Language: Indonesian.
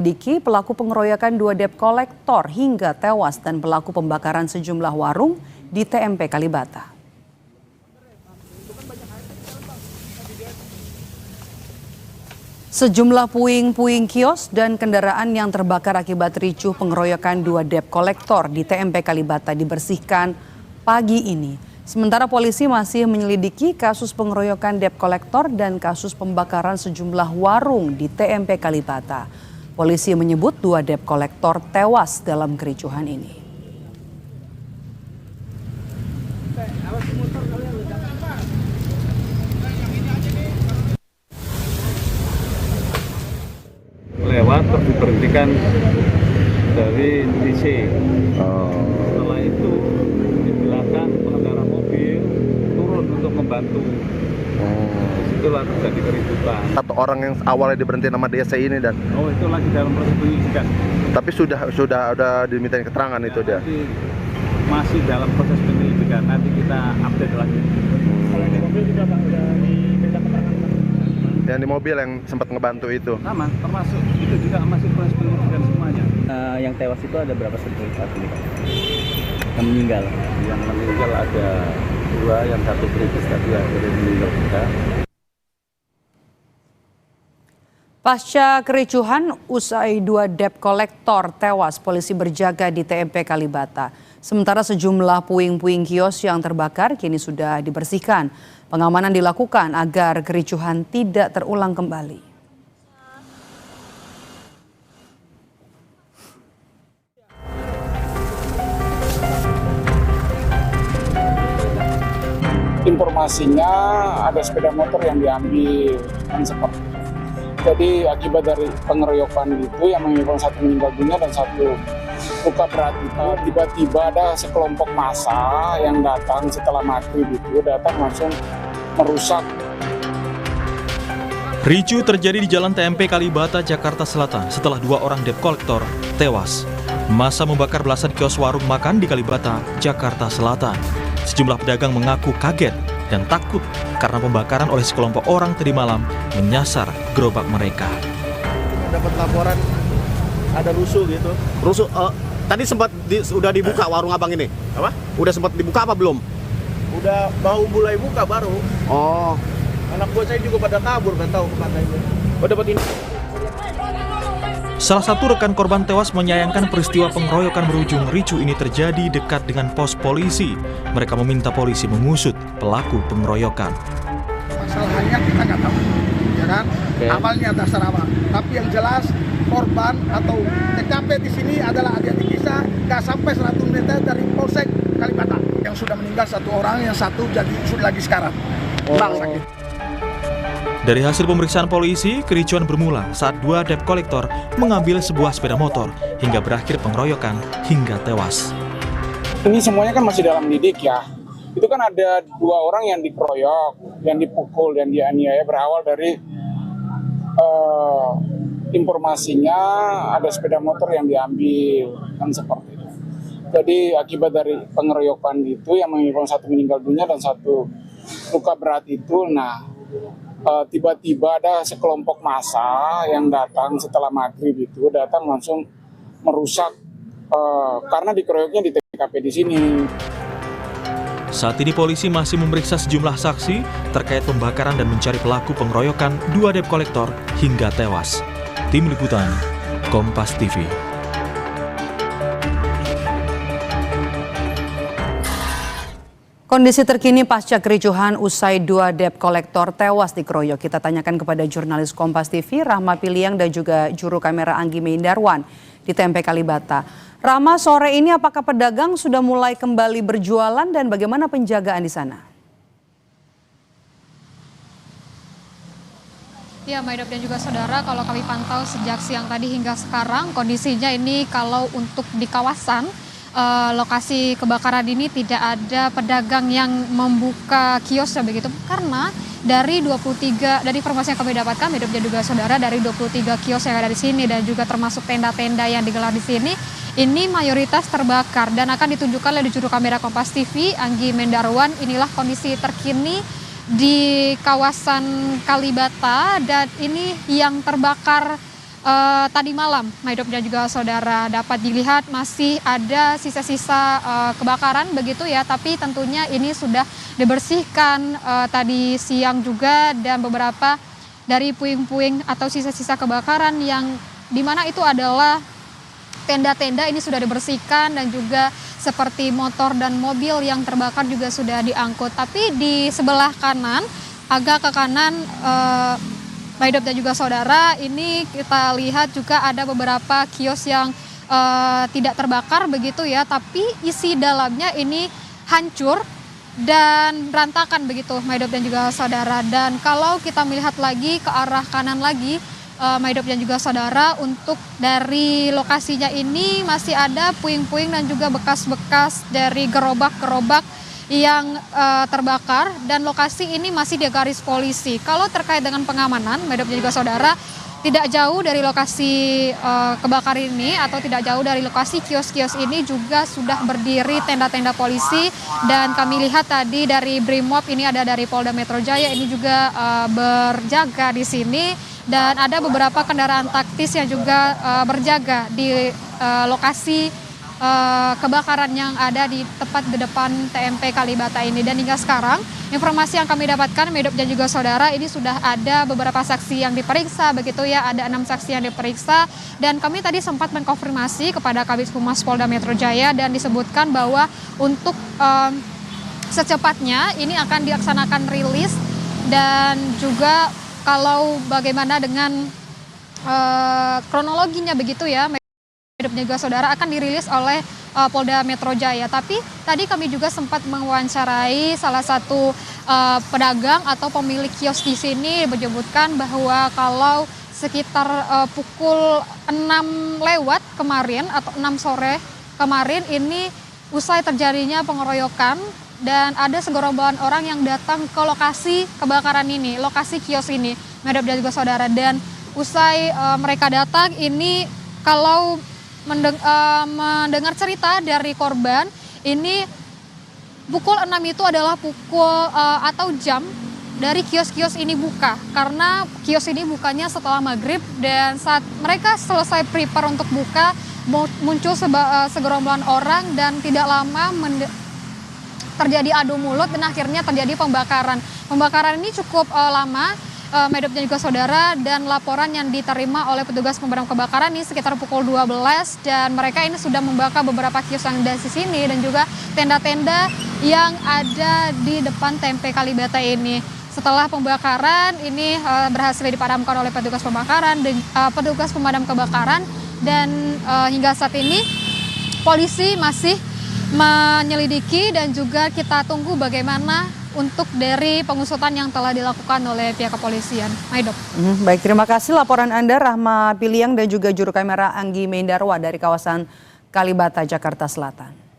Diki, pelaku pengeroyokan 2 debt kolektor hingga tewas dan pelaku pembakaran sejumlah warung di TMP Kalibata. Sejumlah puing-puing kios dan kendaraan yang terbakar akibat ricuh pengeroyokan 2 debt kolektor di TMP Kalibata dibersihkan pagi ini. Sementara polisi masih menyelidiki kasus pengeroyokan debt kolektor dan kasus pembakaran sejumlah warung di TMP Kalibata. Polisi menyebut 2 debt kolektor tewas dalam kericuhan ini. Lewat terus diberhentikan dari TC. Setelah itu di belakang pengendara mobil turun untuk membantu. Itulah terjadi keributan. Satu orang yang awalnya diberhenti nama DC ini dan itu lagi dalam proses penyidikan. Tapi sudah dimintain keterangan ya, itu dia. Masih dalam proses penyelidikan. Nanti kita update lagi. Kalau di mobil juga Pak udah diminta keterangan. Yang di mobil yang sempat ngebantu itu. Sama, termasuk itu juga masih proses penyelidikan semuanya. Yang tewas itu ada berapa saat ini Pak? Yang meninggal? Yang meninggal ada 2, yang 1 kritis tadi akhirnya meninggal juga. Pasca kericuhan, usai 2 debt kolektor tewas, polisi berjaga di TMP Kalibata. Sementara sejumlah puing-puing kios yang terbakar kini sudah dibersihkan. Pengamanan dilakukan agar kericuhan tidak terulang kembali. Informasinya ada sepeda motor yang diambil, kan seperti itu. Jadi akibat dari pengeroyokan itu yang menyebabkan 1 meninggal dunia dan 1 luka berat itu, tiba-tiba ada sekelompok massa yang datang setelah maghrib itu datang langsung merusak. Ricuh terjadi di Jalan TMP Kalibata, Jakarta Selatan setelah 2 orang debt kolektor tewas. Massa membakar belasan kios warung makan di Kalibata, Jakarta Selatan. Sejumlah pedagang mengaku kaget dan takut karena pembakaran oleh sekelompok orang tadi malam menyasar gerobak mereka. Dapat laporan ada rusuh gitu. Rusuh, tadi sempat udah dibuka warung abang ini? Apa? Udah sempat dibuka apa belum? Udah mau mulai buka baru. Oh. Anak buah saya juga pada kabur, nggak tahu kemana ini. Oh, dapat ini. Salah satu rekan korban tewas menyayangkan peristiwa pengeroyokan berujung ricuh ini terjadi dekat dengan pos polisi. Mereka meminta polisi mengusut pelaku pengeroyokan. Masalahnya kita nggak tahu, ya kan? Awalnya dasar apa? Tapi yang jelas korban atau TKP di sini adalah adik-adik kisah nggak sampai 100 meter dari Polsek Kalibata. Yang sudah meninggal 1 orang, yang 1 jadi sudah lagi sekarang. Sakit. Dari hasil pemeriksaan polisi, kericuan bermula saat 2 debt kolektor mengambil sebuah sepeda motor hingga berakhir pengeroyokan hingga tewas. Ini semuanya kan masih dalam lidik ya. Itu kan ada 2 orang yang dikeroyok, yang dipukul, dan dianiaya. Berawal dari informasinya ada sepeda motor yang diambil, kan seperti itu. Jadi akibat dari pengeroyokan itu yang menyebabkan 1 meninggal dunia dan 1 luka berat itu, tiba-tiba ada sekelompok massa yang datang setelah maghrib itu datang langsung merusak karena dikeroyoknya di TKP di sini. Saat ini polisi masih memeriksa sejumlah saksi terkait pembakaran dan mencari pelaku pengeroyokan 2 debt kolektor hingga tewas. Tim Liputan, Kompas TV. Kondisi terkini pasca kericuhan usai 2 debt kolektor tewas dikeroyok. Kita tanyakan kepada jurnalis Kompas TV, Rahma Piliang dan juga juru kamera Anggi Meindarwan di TMP Kalibata. Rahma, sore ini apakah pedagang sudah mulai kembali berjualan dan bagaimana penjagaan di sana? Ya, Maidop dan juga saudara, kalau kami pantau sejak siang tadi hingga sekarang, kondisinya ini kalau untuk di kawasan lokasi kebakaran ini tidak ada pedagang yang membuka kiosnya begitu, karena dari informasi yang kami dapatkan, Maidop dan juga saudara, dari 23 kios yang ada di sini dan juga termasuk tenda-tenda yang digelar di sini, ini mayoritas terbakar dan akan ditunjukkan oleh juru kamera Kompas TV Anggi Meindarwan. Inilah kondisi terkini di kawasan Kalibata dan ini yang terbakar tadi malam, Maidop dan juga saudara, dapat dilihat masih ada sisa-sisa kebakaran begitu ya, tapi tentunya ini sudah dibersihkan tadi siang juga, dan beberapa dari puing-puing atau sisa-sisa kebakaran yang dimana itu adalah tenda-tenda ini sudah dibersihkan, dan juga seperti motor dan mobil yang terbakar juga sudah diangkut. Tapi di sebelah kanan, agak ke kanan Maidop dan juga saudara, ini kita lihat juga ada beberapa kios yang tidak terbakar begitu ya, tapi isi dalamnya ini hancur dan berantakan begitu, Maidop dan juga saudara. Dan kalau kita melihat lagi ke arah kanan lagi, Maidop dan juga saudara, untuk dari lokasinya ini masih ada puing-puing dan juga bekas-bekas dari gerobak-gerobak yang terbakar, dan lokasi ini masih di garis polisi. Kalau terkait dengan pengamanan, Maidop dan juga saudara, tidak jauh dari lokasi kebakaran ini atau tidak jauh dari lokasi kios-kios ini juga sudah berdiri tenda-tenda polisi, dan kami lihat tadi dari Brimob ini ada dari Polda Metro Jaya ini juga berjaga di sini, dan ada beberapa kendaraan taktis yang juga berjaga di lokasi kebakaran yang ada di tepat di depan TMP Kalibata ini. Dan hingga sekarang informasi yang kami dapatkan, Maidop dan juga saudara, ini sudah ada beberapa saksi yang diperiksa begitu ya, ada 6 saksi yang diperiksa, dan kami tadi sempat mengkonfirmasi kepada Kabid Humas Polda Metro Jaya, dan disebutkan bahwa untuk secepatnya ini akan dilaksanakan rilis, dan juga kalau bagaimana dengan kronologinya begitu ya, Maidop dan juga saudara, akan dirilis oleh Polda Metro Jaya. Tapi tadi kami juga sempat mewawancarai salah satu pedagang atau pemilik kios di sini, menyebutkan bahwa kalau sekitar pukul 6 lewat kemarin atau 6 sore kemarin ini usai terjadinya pengeroyokan, dan ada segerombolan orang yang datang ke lokasi kebakaran ini, lokasi kios ini, Maidop dan juga saudara. Dan usai mereka datang ini, kalau mendengar cerita dari korban, ini pukul 6 itu adalah pukul atau jam dari kios-kios ini buka, karena kios ini bukanya setelah maghrib, dan saat mereka selesai prepare untuk buka, muncul segerombolan orang, dan tidak lama terjadi adu mulut, dan akhirnya terjadi pembakaran. Pembakaran ini cukup lama, Maidop dan juga saudara, dan laporan yang diterima oleh petugas pemadam kebakaran ini sekitar pukul 12, dan mereka ini sudah membakar beberapa kios yang ada di sini, dan juga tenda-tenda yang ada di depan TMP Kalibata ini. Setelah pembakaran ini berhasil dipadamkan oleh petugas pemadam kebakaran, dan hingga saat ini polisi masih menyelidiki, dan juga kita tunggu bagaimana untuk dari pengusutan yang telah dilakukan oleh pihak kepolisian. Maidop. Baik, terima kasih laporan Anda, Rahma Piliang, dan juga juru kamera Anggi Meindarwa dari kawasan Kalibata, Jakarta Selatan.